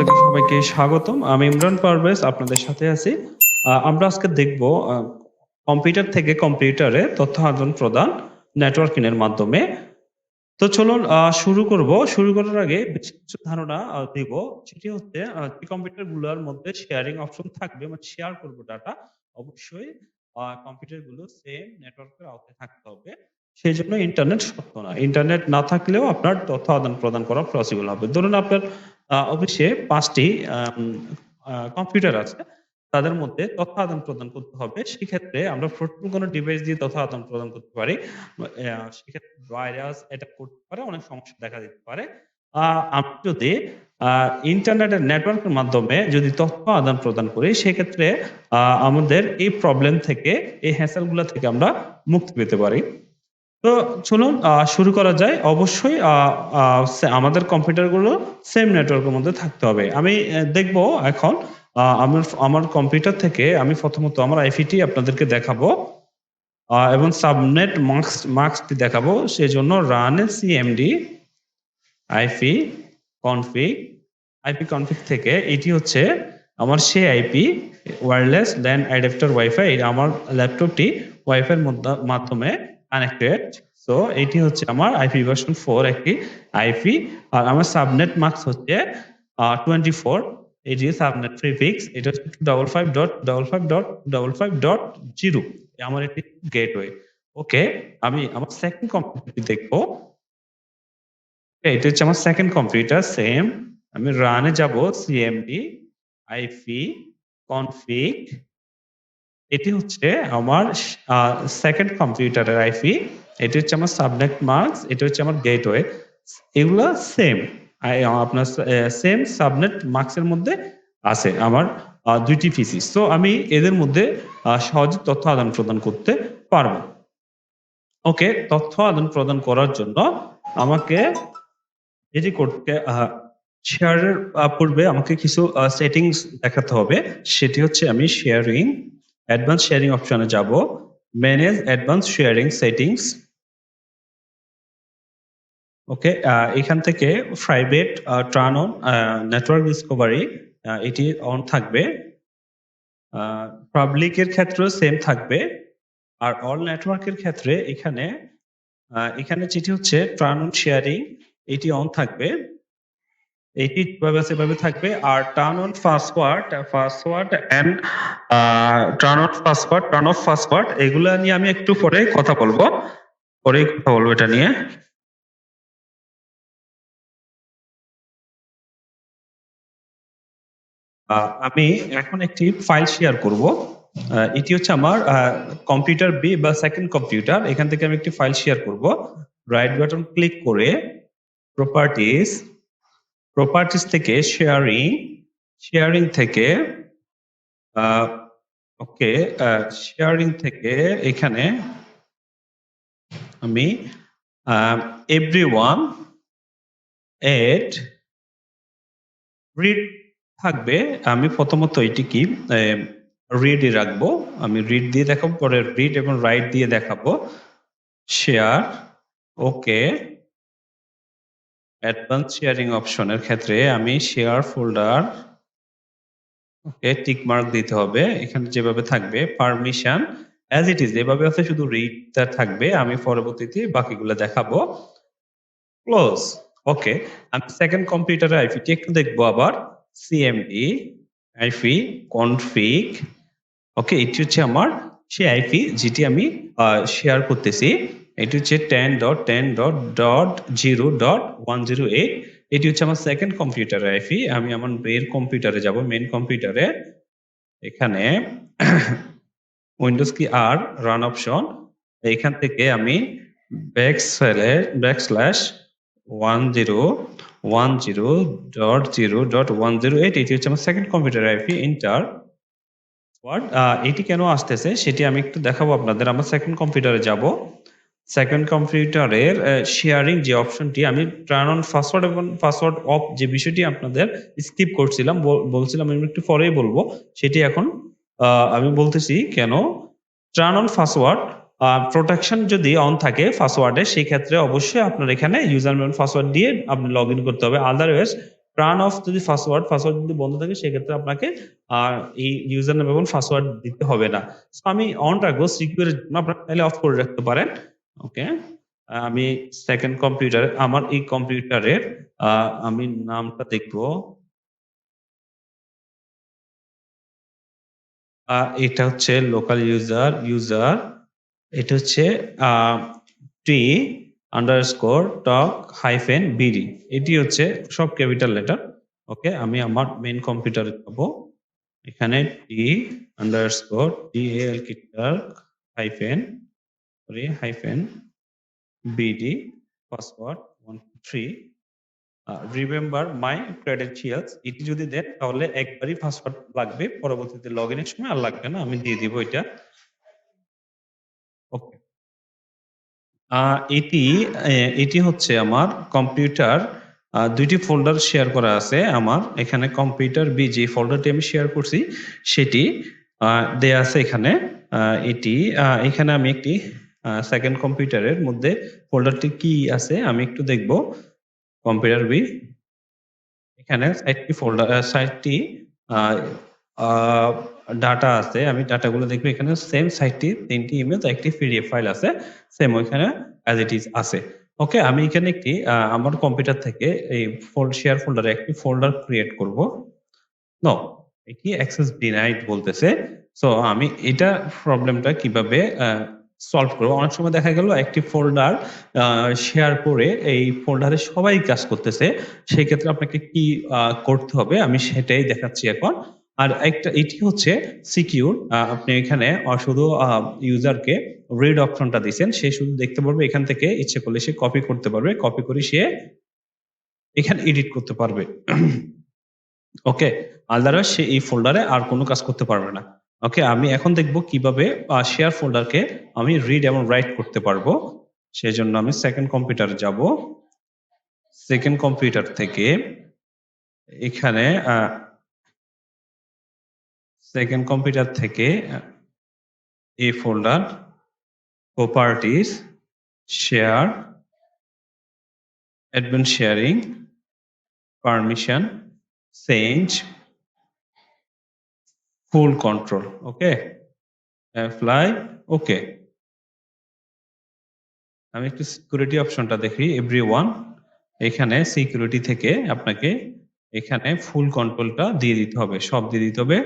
থেকে সবাইকে স্বাগতম। আমি ইমরান পারভেজ আপনাদের সাথে আছি। আমরা আজকে দেখব কম্পিউটার থেকে কম্পিউটারে তথ্য আদান-প্রদান নেটওয়ার্কিং এর মাধ্যমে। তো চলুন শুরু করব। শুরু করার আগে বেশ কিছু ধারণা দিব। সেটি হচ্ছে যে কম্পিউটারগুলোর মধ্যে শেয়ারিং অপশন থাকবে, মানে শেয়ার করব ডাটা। অবশ্যই কম্পিউটারগুলো সেম নেটওয়ার্কের আওতায় থাকতে হবে। সেজন্য ইন্টারনেট শর্ত না। ইন্টারনেট না থাকলেও আপনার তথ্য আদান-প্রদান করা পসিবল হবে। ধরুন আপনার অফিসে ৫ টি কম্পিউটার আছে। তাদের মধ্যে তথ্য আদান-প্রদান করতে হবে। সেক্ষেত্রে আমরা প্রথম কোনো ডিভাইস দিয়ে তথ্য আদান-প্রদান করতে পারি। সেক্ষেত্রে ভাইরাস অ্যাটাক করতে পারে, অনেক সমস্যা দেখা দিতে পারে। আপনি যদি ইন্টারনেটের নেটওয়ার্কের মাধ্যমে যদি তথ্য আদান-প্রদান করি, সেক্ষেত্রে আমাদের এই প্রবলেম থেকে, এই হ্যাসেল গুলা থেকে আমরা মুক্তি পেতে পারি। তো চলুন শুরু করা যায়। অবশ্যই আমাদের কম্পিউটারগুলো সেম নেটওয়ার্কের মধ্যে থাকতে হবে। আমি দেখব এখন আমার কম্পিউটার থেকে আমি প্রথমত আমার আইপিটি আপনাদেরকে দেখাবো এবং সাবনেট মাস্কটি দেখাবো। সেজন্য রান সিএমডি আইপি কনফিগ থেকে এটি হচ্ছে আমার সেই IP wireless LAN adapter wifi. আমার ল্যাপটপটি ওয়াইফাই এর মাধ্যমে কানেক্টেড। সো এটি হচ্ছে আমার আইপি ভার্সন 4 একটি আইপি। আর আমার সাবনেট মাস্ক হচ্ছে 24। এটি সাবনেট প্রিফিক্স। এটা হচ্ছে 255.255.255.0। আমার একটি গেটওয়ে। ওকে, আমি আমার সেকেন্ড কম্পিউটারটি দেখবো। এটা হচ্ছে আমার সেকেন্ড কম্পিউটার, সেম। আমি রানে যাব, সিএমডি আইপি কনফিগ। এটি হচ্ছে আমার সেকেন্ড কম্পিউটারের আইপি। এটি হচ্ছে আমার সাবনেট মাস্ক, এটা হচ্ছে আমার গেটওয়ে। এগুলা সেম, আপনার সেম সাবনেট মাস্কের মধ্যে আছে আমার দুইটি পিসি। তো আমি এদের মধ্যে সহজে তথ্য আদান প্রদান করতে পারবো। ওকে, তথ্য আদান প্রদান করার জন্য আমাকে যেটি করতে শেয়ারের পূর্বে আমাকে কিছু সেটিংস দেখাতে হবে। সেটি হচ্ছে আমি অ্যাডভান্স শেয়ারিং অপশনে যাব, ম্যানেজ অ্যাডভান্স শেয়ারিং সেটিংস। ওকে, এখান থেকে private turn on network Discovery এটি অন থাকবে। পাবলিকের ক্ষেত্রেও সেম থাকবে। আর অল নেটওয়ার্কের ক্ষেত্রে এখানে যেটি হচ্ছে টার্ন অন শেয়ারিং এটি অন থাকবে। এটি যেভাবে থাকবে। আর turn on password and turn off password এগুলা নিয়ে আমি একটু পরেই কথা বলবো এটা নিয়ে। আমি এখন একটি ফাইল শেয়ার করব। এটি হচ্ছে আমার কম্পিউটার বি বা সেকেন্ড কম্পিউটার। এখান থেকে আমি একটি ফাইল শেয়ার করব। রাইট বাটন ক্লিক করে প্রপার্টিস থেকে শেয়ারিং থেকে ওকে, শেয়ারিং থেকে এখানে আমি এভরিওয়ান এট রিড থাকবে। আমি প্রথমত এটি কি রিডই রাখবো। আমি রিড দিয়ে দেখাবো, পরে রিড এবং রাইট দিয়ে দেখাবো। শেয়ার, ওকে। অ্যাডভান্স শেয়ারিং অপশনের ক্ষেত্রে আমি শেয়ার ফোল্ডার, ওকে, টিক মার্ক দিতে হবে। এখানে যেভাবে থাকবে পারমিশন অ্যাজ ইট ইজ এভাবে আছে, শুধু রিডটা থাকবে। আমি পরবর্তীতে বাকিগুলো দেখাবো। ক্লোজ, ওকে। আমি সেকেন্ড কম্পিউটারের আইপিটি একটু দেখবো আবার। সিএমডি আইপি কনফিগ, ওকে। এটি হচ্ছে আমার সেই আইপি যেটি আমি শেয়ার করতেছি। এটি হচ্ছে 10.10.0.108। এটি হচ্ছে আমার সেকেন্ড কম্পিউটারের আইপি। আমি আমার কম্পিউটারে যাব, মেন কম্পিউটারে। এখানে উইন্ডোজ কি আর রান অপশন, এইখান থেকে আমি /1010.0.108 এটি হচ্ছে আমার সেকেন্ড কম্পিউটার আইপি। এন্টার। এটি কেন আসতেছে সেটি আমি একটু দেখাবো আপনাদের। আমরা সেকেন্ড কম্পিউটারে যাব। সেকেন্ড কম্পিউটারের শেয়ারিং যে অপশনটি, আমি টার্ন অন পাসওয়ার্ড এবং পাসওয়ার্ড অফ যে বিষয়টি আপনাদের স্কিপ করছিলাম, বলছিলাম আমি একটু পরেই বলবো, সেটি এখন আমি বলতেছি কেন। টার্ন অন পাসওয়ার্ড প্রোটেকশন যদি অন থাকে পাসওয়ার্ডে, সেই ক্ষেত্রে অবশ্যই আপনার এখানে ইউজার নেম পাসওয়ার্ড দিয়ে আপনি লগ ইন করতে হবে। আদারওয়াইজ টার্ন অফ যদি পাসওয়ার্ড যদি বন্ধ থাকে সেক্ষেত্রে আপনাকে আর এই ইউজার নেম এবং পাসওয়ার্ড দিতে হবে না। সো আমি অন রাখবো সিকিউর, আপনারা চাইলে অফ করে রাখতে পারেন। ওকে, আমি সেকেন্ড কম্পিউটারে আমার এই কম্পিউটারের আমি নামটা দেখবো। এটা হচ্ছে লোকাল ইউজার এটা হচ্ছে টি আন্ডারস্কোর টক হাইফেন বিডি, এটি হচ্ছে সব ক্যাপিটাল লেটার। ওকে, আমি আমার মেইন কম্পিউটারে যাব, এখানে টি আন্ডারস্কোর ডিএল কিটার hyphen hyphen BD password 123 remember my credentials, এটি যদি দেন তাহলে একবারই পাসওয়ার্ড লাগবে, পরবর্তীতে লগ ইনের সময় আর লাগবে না, আমি দিয়ে দিব এটা। ওকে, এটি এটি হচ্ছে আমার কম্পিউটার, দুইটি ফোল্ডার শেয়ার করা আছে আমার এখানে। কম্পিউটার বি যে ফোল্ডারটি আমি শেয়ার করছি সেটি দেয়া আছে এখানে। এটি এখানে আমি একটি সেকেন্ড কম্পিউটারের মধ্যে ফোল্ডারটি কি আছে আমি একটু দেখব। কম্পিউটার বি এখানে সাইটটি ফোল্ডার সাইটটি ডাটা আছে, আমি ডাটাগুলো দেখবো। এখানে সেম সাইটটি 3টি ইমেজ একটি পিডিএফ ফাইল আছে, সেম ওইখানে অ্যাজ ইট ইজ আছে। ওকে, আমি এখানে একটি আমার কম্পিউটার থেকে এই শেয়ার ফোল্ডারে একটি ফোল্ডার ক্রিয়েট করব। নো, এটি অ্যাক্সেস ডিনাইড বলতেছে। সো আমি এটা প্রবলেমটা কিভাবে সলভ করব? অনেক সময় দেখা গেল একটি ফোল্ডার শেয়ার করে এই ফোল্ডারে সবাই কাজ করতেছে, সেই ক্ষেত্রে আপনাকে কি করতে হবে আমি সেটাই দেখাচ্ছি এখন। আর একটা এটি হচ্ছে সিকিউর, আপনি এখানে শুধু ইউজারকে রিড অপশনটা দিয়েছেন, সে শুধু দেখতে পারবে, এখান থেকে ইচ্ছে করলে সে কপি করতে পারবে, কপি করে সে এখানে এডিট করতে পারবে। ওকে, আদারওয়াইজ সে এই ফোল্ডারে আর কোনো কাজ করতে পারবে না। ওকে, আমি এখন দেখব কিভাবে শেয়ার ফোল্ডারকে আমি রিড এবং রাইট করতে পারবো। সেজন্য আমি সেকেন্ড কম্পিউটারে যাব, সেকেন্ড কম্পিউটার থেকে এখানে সেকেন্ড কম্পিউটার থেকে এই folder properties share admin sharing permission change full control. Okay, apply. Okay, আমি একটু সিকিউরিটি অপশনটা দেখি, এভরিওয়ান। এখানে সিকিউরিটি থেকে আপনাকে এখানে ফুল কন্ট্রোলটা দিয়ে দিতে হবে, সব দিয়ে দিতে হবে,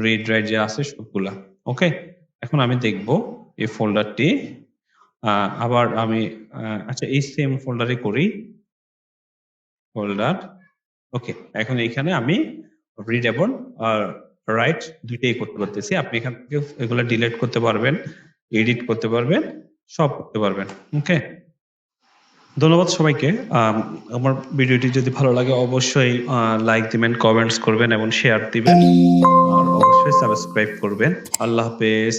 রিড রাইট যে আছে সবগুলা। ওকে, এখন আমি দেখব এই ফোল্ডারটি আবার আমি আচ্ছা এই সেম ফোল্ডারে করি ফোল্ডার। ওকে, এখন এখানে আমি রিড এবং রাইট দুইটাই করতে পারতেছি। আপনি এখান থেকে এগুলো ডিলিট করতে পারবেন, এডিট করতে পারবেন, সব করতে পারবেন। ওকে, ধন্যবাদ সবাইকে। আমার ভিডিওটি যদি ভালো লাগে অবশ্যই লাইক দিবেন, কমেন্টস করবেন এবং শেয়ার দিবেন, আর অবশ্যই সাবস্ক্রাইব করবেন। আল্লাহ হাফেজ।